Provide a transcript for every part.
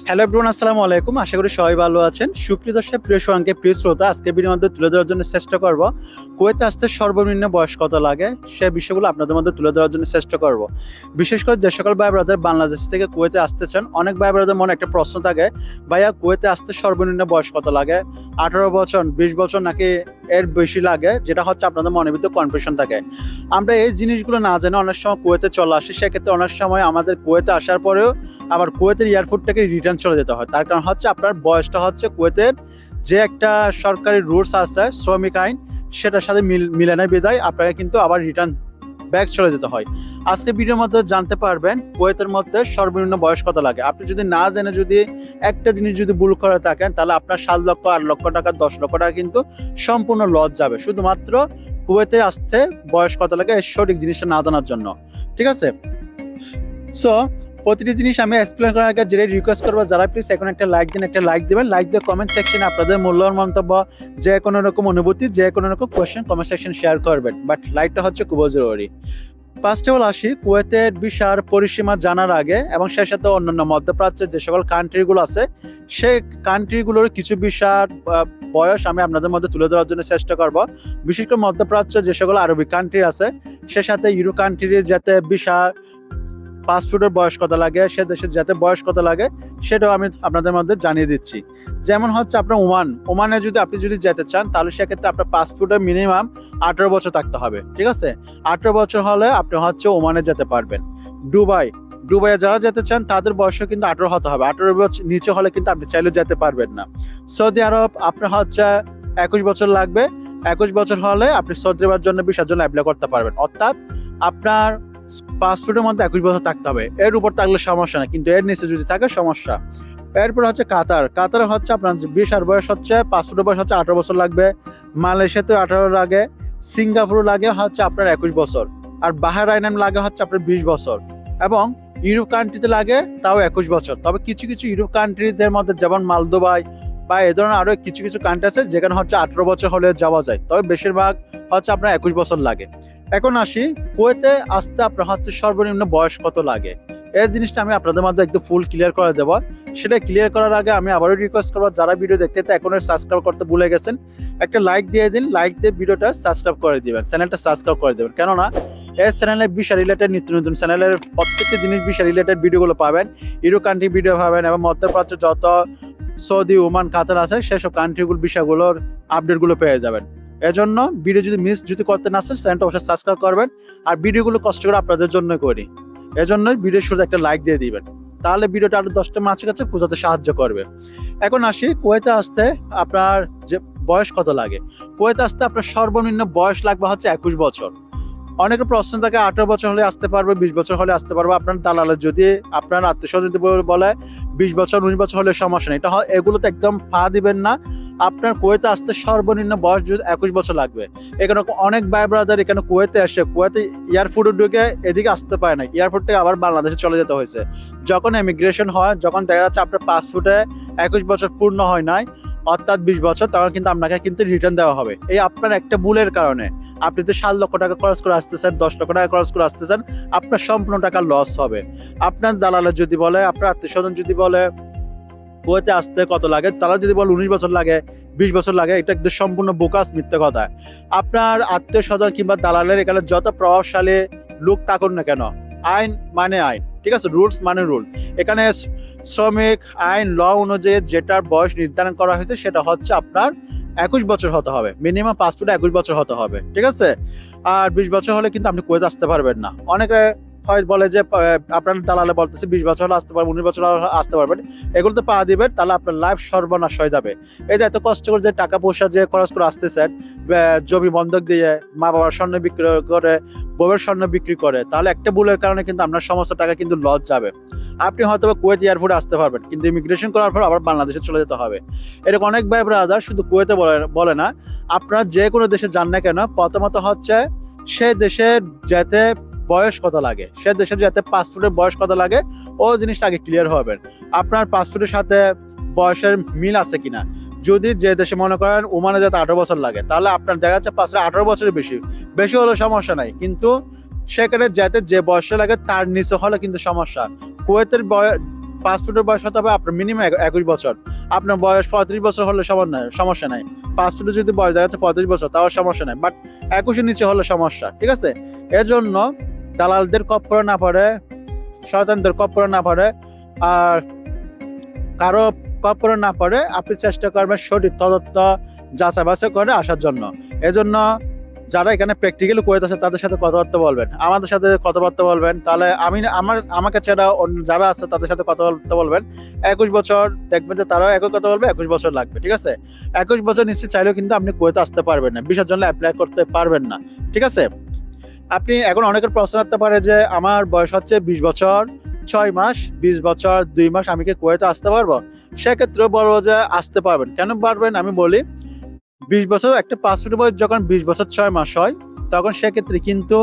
Hello everyone, আসসালামু আলাইকুম। আশা করি সবাই ভালো আছেন। সুপ্রিয় দর্শক, প্রিয় সঙ্গে প্রিয় শ্রোতা, আজকে ভিডিওর মধ্যে তুলে ধরার জন্য চেষ্টা করব কুয়েতে আসতে সর্বনিম্ন বয়স কত লাগে সে বিষয়গুলো আপনাদের মধ্যে তুলে ধরার জন্য চেষ্টা করব। বিশেষ করে যে সকল ভাই ব্রাদার বাংলাদেশ থেকে কুয়েতে আসতে চান, অনেক ভাই ব্রাদার মনে একটা প্রশ্ন থাকে, ভাইয়া কুয়েতে আসতে সর্বনিম্ন বয়স কত লাগে, 18 বছর 20 বছর নাকি এর বেশি লাগে, যেটা হচ্ছে আপনাদের মনের ভিতরে কনফিউশন থাকে। আমরা এই জিনিসগুলো না জেনে অনেক সময় কুয়েতে চলে আসি, সেক্ষেত্রে অনেক সময় আমাদের কুয়েতে আসার পরেও আবার কুয়েতের এয়ারপোর্ট থেকে রিটার্ন চলে যেতে হয়। তার কারণ হচ্ছে আপনার বয়সটা হচ্ছে কুয়েতের যে একটা সরকারি রুলস আছে শ্রমিক আইন, সেটার সাথে মিলে না, বিদায় আপনাকে কিন্তু আবার রিটার্ন ব্যাক চলে যেতে হয়। আজকে ভিডিওর মধ্যে জানতে পারবেন কুয়েতের মধ্যে সর্বনিম্ন বয়স কত লাগে। আপনি যদি না জেনে যদি একটা জিনিস যদি ভুল করে থাকেন, তাহলে আপনার 7 লক্ষ 8 লক্ষ টাকা 10 লক্ষ টাকা কিন্তু সম্পূর্ণ লস যাবে, শুধুমাত্র কুয়েতে আসতে বয়স কত লাগে এই সঠিক জিনিসটা না জানার জন্য। ঠিক আছে, সো প্রতিটি জিনিস আমি এক্সপ্লেন করার আগে যেটা রিকোয়েস্ট করবো, যারা প্লিজ এখন একটা লাইক দিন, একটা লাইক দিবেন। লাইক দিয়ে কমেন্ট সেকশনে আপনাদের মূল্যবান মন্তব্য, যে কোনো রকম অনুভূতি, যে কোনো রকম কোয়েশ্চেন কমেন্ট সেকশন শেয়ার করবেন। বাট লাইকটা হচ্ছে খুব জরুরি। ফার্স্ট অফ অল আসি কুয়েতের ভিসার পরিসীমা জানার আগে এবং সেই সাথে অন্যান্য মধ্যপ্রাচ্যের যে সকল কান্ট্রিগুলো আছে, সেই কান্ট্রিগুলোর কিছু ভিসার বয়স আমি আপনাদের মধ্যে তুলে ধরার জন্য চেষ্টা করব। বিশেষ করে মধ্যপ্রাচ্য যে সকল আরবি কান্ট্রি আছে, সে সাথে ইউরো কান্ট্রির যাতে ভিসা পাসপোর্টের বয়স কত লাগে, সে দেশের যাতে বয়স কত লাগে, সেটাও আমি আপনাদের মধ্যে জানিয়ে দিচ্ছি। যেমন হচ্ছে আপনার ওমানে যদি আপনি যদি যেতে চান, তাহলে সেক্ষেত্রে আপনার পাসপোর্টে মিনিমাম 18 বছর থাকতে হবে। ঠিক আছে, 18 বছর হলে আপনি হচ্ছে ওমানে যেতে পারবেন। দুবাইয়ে যারা যেতে চান তাদের বয়সও কিন্তু 18 হতে হবে। 18 বছর নিচে হলে কিন্তু আপনি চাইলেও যেতে পারবেন না। সৌদি আরব আপনার হচ্ছে 21 বছর লাগবে। 21 বছর হলে আপনি সৌদি আরবের জন্য ভিসার জন্য অ্যাপ্লাই করতে পারবেন। অর্থাৎ আপনার পাসপোর্টের মধ্যে 21 বছর থাকতে হবে। এর উপর থাকলে সমস্যা না, কিন্তু এর নিচে যদি থাকে সমস্যা। এরপর হচ্ছে কাতার হচ্ছে আপনার ভিসার বয়স হচ্ছে, পাসপোর্টের বয়স হচ্ছে 18 বছর লাগবে। মালয়েশিয়াতে 18 লাগে, সিঙ্গাপুর লাগে হচ্ছে আপনার 21 বছর, আর বাহরাইন লাগে হচ্ছে আপনার 20 বছর, এবং ইউরোপ কান্ট্রিতে লাগে তাও 21 বছর। তবে কিছু কিছু ইউরোপ কান্ট্রিদের মধ্যে যেমন মালদোভাই বা এ ধরনের আরো কিছু কিছু কান্ট্রি আছে যেখানে হচ্ছে 18 বছর হলে যাওয়া যায়, তবে বেশিরভাগ হচ্ছে আপনার 21 বছর লাগে। এখন আসি কুয়েতে আসতে আপনার হচ্ছে সর্বনিম্ন বয়স কত লাগে, এই জিনিসটা আমি আপনাদের মধ্যে একদম ফুল ক্লিয়ার করে দেবো। সেটা ক্লিয়ার করার আগে আমি আবারও রিকোয়েস্ট করবো, যারা ভিডিও দেখতে এখনো সাবস্ক্রাইব করতে ভুলে গেছেন, একটা লাইক দিয়ে দিন। লাইক দিয়ে ভিডিওটা সাবস্ক্রাইব করে দিবেন, চ্যানেলটা সাবস্ক্রাইব করে দেবেন। কেননা এই চ্যানেলে ভিসা রিলেটেড নিত্য নতুন চ্যানেলের প্রত্যেকটা জিনিস ভিসা রিলেটেড ভিডিওগুলো পাবেন, ইউরো কান্ট্রি ভিডিও পাবেন, এবং মধ্যপ্রাচ্য যত সৌদি, ওমান, কাতার আছে সেসব কান্ট্রিগুলো ভিসাগুলোর আপডেটগুলো পেয়ে যাবেন। এজন্য ভিডিও যদি মিস করতে না চান, চ্যানেলটা অবশ্যই সাবস্ক্রাইব করবেন। আর ভিডিওগুলো কষ্ট করে আপনাদের জন্য করি, এজন্যই ভিডিওর শুরুতে একটা লাইক দিয়ে দিবেন, তাহলে ভিডিওটা আরো 10টা মানুষের কাছে পৌঁছাতে সাহায্য করবে। এখন আসি কুয়েতে আসতে আপনার যে বয়স কত লাগে। কুয়েতে আসতে আপনার সর্বনিম্ন বয়স লাগবে হচ্ছে 21 বছর। অনেকের প্রশ্ন থাকে 18 বছর হলে আসতে পারবে, 20 বছর হলে আসতে পারবে। আপনার দালালের যদি আপনার আত্মীয়স্বজন যদি বলে 20 বছর 19 বছর হলে সমস্যা নেই, এটা এগুলোতে একদম পা দিবেন না। আপনার কুয়েতে আসতে সর্বনিম্ন বয়স যদি 21 বছর লাগবে। এখানে অনেক ভাই ব্রাদার এখানে কুয়েতে আসে, কুয়েতে এয়ারপোর্টে ঢুকে এদিকে আসতে পারে না, এয়ারপোর্ট থেকে আবার বাংলাদেশে চলে যেতে হয়েছে। যখন ইমিগ্রেশন হয়, যখন দেখা যাচ্ছে আপনার পাসপোর্টে 21 বছর পূর্ণ হয় নাই, অর্থাৎ 20 বছর, তখন কিন্তু আপনাকে কিন্তু রিটার্ন দেওয়া হবে। এই আপনার একটা ভুলের কারণে আপনি তো 7 লক্ষ টাকা খরচ করে আসতেছেন, 10 লক্ষ টাকা খরচ করে আসতেছেন, আপনার সম্পূর্ণ টাকা লস হবে। আপনার দালালে যদি বলে, আপনার আত্মীয় স্বজন যদি বলে কুয়েতে আসতে কত লাগে, তারা যদি বলে 19 বছর লাগে, 20 বছর লাগে, এটা একদম সম্পূর্ণ বোকাস, মিথ্যে কথা। আপনার আত্মীয় স্বজন কিংবা দালালের এখানে যত প্রভাবশালী লোক থাকুন না কেন, আইন মানে আইন, ঠিক আছে, রুলস মানে রুল। এখানে শ্রমিক আইন ল অনুযায়ী যেটার বয়স নির্ধারণ করা হয়েছে সেটা হচ্ছে আপনার 21 বছর হতে হবে, মিনিমাম পাসপোর্টে 21 বছর হতে হবে। ঠিক আছে, আর 20 বছর হলে কিন্তু আপনি কুয়েতে আসতে পারবেন না। অনেকে হয় বলে যে আপনার দালালে বলতেছে 20 বছর হলে আসতে পারবেন, 19 বছর আসতে পারবেন, এগুলোতে পা দিবেন, তাহলে আপনার লাইফ সর্বনাশ হয়ে যাবে। এই যে এত কষ্ট করে যে টাকা পয়সা যে খরচ করে আসতেছেন, জমি বন্ধক দিয়ে, মা বাবার স্বর্ণ বিক্রি করে, বউয়ের স্বর্ণ বিক্রি করে, তাহলে একটা ভুলের কারণে কিন্তু আপনার সমস্ত টাকা কিন্তু লস যাবে। আপনি হয়তো কুয়েত এয়ারপোর্টে আসতে পারবেন, কিন্তু ইমিগ্রেশন করার পর আবার বাংলাদেশে চলে যেতে হবে। এরকম অনেক ভাই ব্রাদার শুধু কুয়েতে বলে না, আপনারা যে কোনো দেশে যান না কেন, প্রথমত হচ্ছে সে দেশের যেতে বয়স কত লাগে, সে দেশে যেতে পাসপোর্টের বয়স কত লাগে, ও জিনিসটা আগে ক্লিয়ার হবেন। আপনার পাসপোর্টের সাথে বয়সের মিল আছে কিনা। যদি যে দেশে মনে করেন ওমানে যেতে 18 বছর লাগে, তাহলে আপনার দেখা যাচ্ছে পাসপোর্টে 18 বছরের বেশি হলে সমস্যা নাই, কিন্তু সেখানে যেতে যে বয়স লাগে তার নিচে হলে কিন্তু সমস্যা। কুয়েতের পাসপোর্টের বয়স হতে হবে আপনার মিনিমাম 21 বছর। আপনার বয়স 35 বছর হলে সমস্যা নাই। পাসপোর্টে যদি বয়স দেখা যাচ্ছে 35 বছর, তাও সমস্যা নাই, বাট 21-এর নিচে হলে সমস্যা, ঠিক আছে? এজন্য দালালদের কপ্পরে না পড়ে, শয়তানদের কপ্পরে না পড়ে, আর কারো কপ্পরে না পড়ে আপনি চেষ্টা করবেন সঠিক তদন্ত যাচাই বাছাই করে আসার জন্য। এজন্য যারা এখানে প্র্যাকটিক্যালি কুয়েত আছে তাদের সাথে কথাবার্তা বলবেন, আমাদের সাথে কথাবার্তা বলবেন, তাহলে আমাকে ছাড়া যারা আছে তাদের সাথে কথাবার্তা বলবেন। 21 বছর দেখবেন যে তারাও একই কথা বলবে, 21 বছর লাগবে, ঠিক আছে? 21 বছর নিশ্চয় চাইলেও কিন্তু আপনি কুয়েতে আসতে পারবেন না, ভিসার জন্য অ্যাপ্লাই করতে পারবেন না, ঠিক আছে? আপনি এখন অনেকের প্রশ্ন আসতে পারে যে আমার বয়স হচ্ছে 20 বছর 6 মাস, 20 বছর 2 মাস, আমি কি কুয়েতে আসতে পারবো? সেক্ষেত্রে বলবো যে আসতে পারবেন। কেন পারবেন আমি বলি। 20 বছর একটা পাসপোর্ট বয়স যখন 20 বছর 6 মাস হয়, তখন সেক্ষেত্রে কিন্তু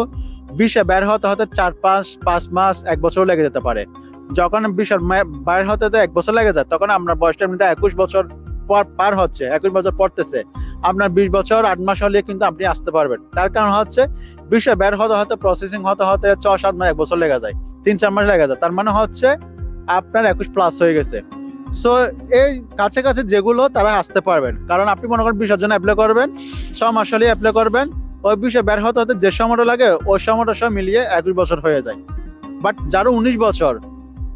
ভিসা বের হতে 4-5 মাস 1 বছর লেগে যেতে পারে। যখন ভিসা বের হতে 1 বছর লেগে যায়, তখন আপনার বয়সটা এমনিতে 21 বছর পার হচ্ছে, 21 বছর পড়তেছে। আপনার 20 বছর 8 মাস হলে কিন্তু আপনি আসতে পারবেন। তার কারণ হচ্ছে ভিসা বের হতে প্রসেসিং হতে 6-7 মাস 1 বছর লেগে যায়, 3-4 মাস লেগে যায়। তার মানে হচ্ছে আপনার 21 প্লাস হয়ে গেছে। সো এই কাছাকাছি যেগুলো তারা আসতে পারবেন, কারণ আপনি মনে করেন ভিসার জন্য অ্যাপ্লাই করবেন, 6 মাস হলে অ্যাপ্লাই করবেন, ওই ভিসা বের হতে যে সময়টা লাগে ওই সময়টা সব মিলিয়ে 21 বছর হয়ে যায়। বাট যারা 19 বছর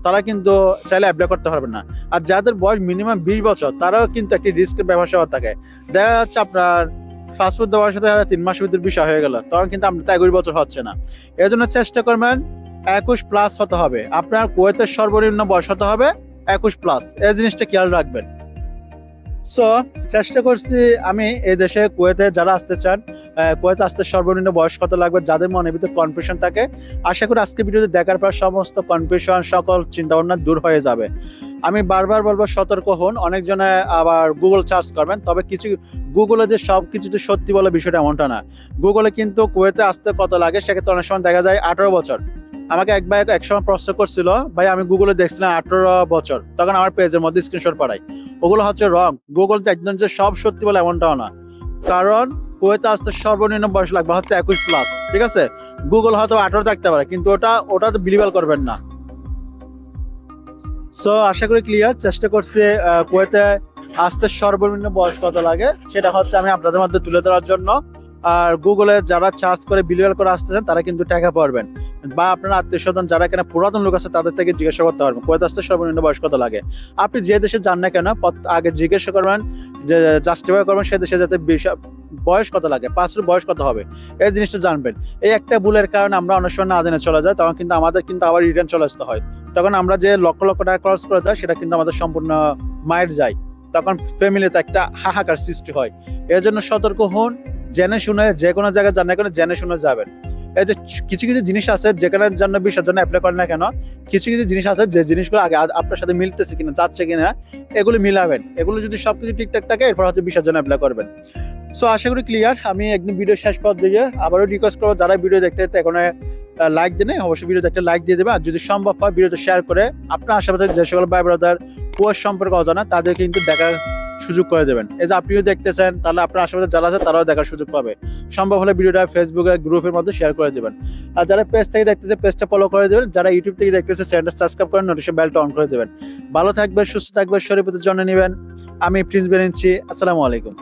তারা কিন্তু চাইলে অ্যাপ্লাই করতে পারবেন না। আর যাদের বয়স মিনিমাম 20 বছর তারাও কিন্তু একটি রিস্কের ব্যবসা থাকে। দেখা যাচ্ছে আপনার পাসপোর্ট দেওয়ার সাথে 3 মাসের ভিতরে বিষয় হয়ে গেল, তখন কিন্তু আপনার 21 বছর হচ্ছে না। এর জন্য চেষ্টা করবেন 21 প্লাস হতে হবে। আপনার কুয়েতের সর্বনিম্ন বয়স হতে হবে 21 প্লাস, এই জিনিসটা খেয়াল রাখবেন। সো চেষ্টা করছি আমি এই দেশে কুয়েতে যারা আসতে চান, কুয়েতে আসতে সর্বনিম্ন বয়স কত লাগবে, যাদের মনের ভিতরে কনফিউশন থাকে, আশা করি আজকে ভিডিওতে দেখার পর সমস্ত কনফিউশন সকল চিন্তাভাবনা দূর হয়ে যাবে। আমি বারবার বলবো সতর্ক হন। অনেকজনে আবার গুগল সার্চ করবেন, তবে কিছু গুগলে যে সব কিছু সত্যি বলে বিষয়টা এমনটা না। গুগলে কিন্তু কুয়েতে আসতে কত লাগে সেক্ষেত্রে অনেক সময় দেখা যায় 18 বছর। আমাকে এক সময় প্রশ্ন করছিল, ভাই আমি গুগলে দেখছিলাম 18 বছর, তখন আমার পেজের মধ্যে স্ক্রিনশট পাঠাই। ওগুলো হচ্ছে রং। গুগল তো একদম যে সব সত্যি বলে এমনটাও না, কারণ কুয়েতে আসতে সর্বনিম্ন বয়স লাগবে হচ্ছে 21 প্লাস, ঠিক আছে? গুগল হয়তো 18 থাকতে পারে, কিন্তু ওটা তো বিলিভেল করবেন না। সো আশা করি ক্লিয়ার। চেষ্টা করছি কুয়েতে আসতে সর্বনিম্ন বয়স কত লাগে সেটা হচ্ছে আমি আপনাদের মধ্যে তুলে ধরার জন্য। আর গুগলে যারা চার্জ করে বিলিভেল করে আসতেছেন তারা কিন্তু টাকা পারবেন, বা আপনার আত্মীয় স্বজন যারা এখানে পুরাতন লোক আছে তাদের থেকে জিজ্ঞাসা করতে পারবেন কুয়েতে আসতে সর্বনিম্ন বয়স কত লাগে। আপনি যে দেশে যান না কেন আগে জিজ্ঞাসা করবেন, যে জাস্টিফাই করবেন সে দেশে যাতে বয়স কত লাগে, পাসপোর্ট বয়স কত হবে, এই জিনিসটা জানবেন। এই একটা ভুলের কারণে আমরা অনেক সময় না জেনে চলে যায়, তখন কিন্তু আমাদের কিন্তু আবার রিটার্ন চলে আসতে হয়। তখন আমরা যে লক্ষ লক্ষ টাকা খরচ করে যায় সেটা কিন্তু আমাদের সম্পূর্ণ মায়ের যায়, তখন ফ্যামিলিতে একটা হাহাকার সৃষ্টি হয়। এর জন্য সতর্ক হন, জেনে শুনে যে কোনো জায়গায় যান না কেন জেনে শুনে যাবেন। এই যে কিছু কিছু জিনিস আছে যেখানে জন্য ভিসার জন্য অ্যাপ্লাই করেন না কেন, কিছু কিছু জিনিস আছে যে জিনিসগুলো আগে আপনার সাথে মিলতেছে কিনা, যাচ্ছে কিনা, এগুলো মিলাবেন। এগুলো যদি সবকিছু ঠিকঠাক থাকে এরপর হয়তো ভিসার জন্য অ্যাপ্লাই করবেন। সো আশা করি ক্লিয়ার। আমি একদম ভিডিও শেষ পর্যায়ে আবারও রিকোয়েস্ট করবো, যারা ভিডিও দেখতে এখন লাইক দেন, অবশ্যই ভিডিওতে একটা লাইক দিয়ে দেবে। আর যদি সম্ভব হয় ভিডিওটা শেয়ার করে আপনার আশেপাশে যে সকল ভাই ব্রাদার কুয়েত সম্পর্কে অজানা তাদের কিন্তু দেখার সুযোগ করে দেবেন। এই যে আপনিও দেখতেছেন, তাহলে আপনার আশেপাশে যারা আছে তারাও দেখার সুযোগ পাবে। সম্ভব হলে ভিডিওটা ফেসবুকে গ্রুপের মধ্যে শেয়ার করে দেবেন। আর যারা পেজ থেকে দেখতেছে পেজটা ফলো করে দেবেন, যারা ইউটিউব থেকে দেখতেছে চ্যানেলটা সাবস্ক্রাইব করে নোটিফিকেশন বেলটা অন করে দেবেন। ভালো থাকবেন, সুস্থ থাকবেন, শরীরের যত্ন নেবেন। আমি প্রিন্স বেরেন্সি। আসসালামু আলাইকুম।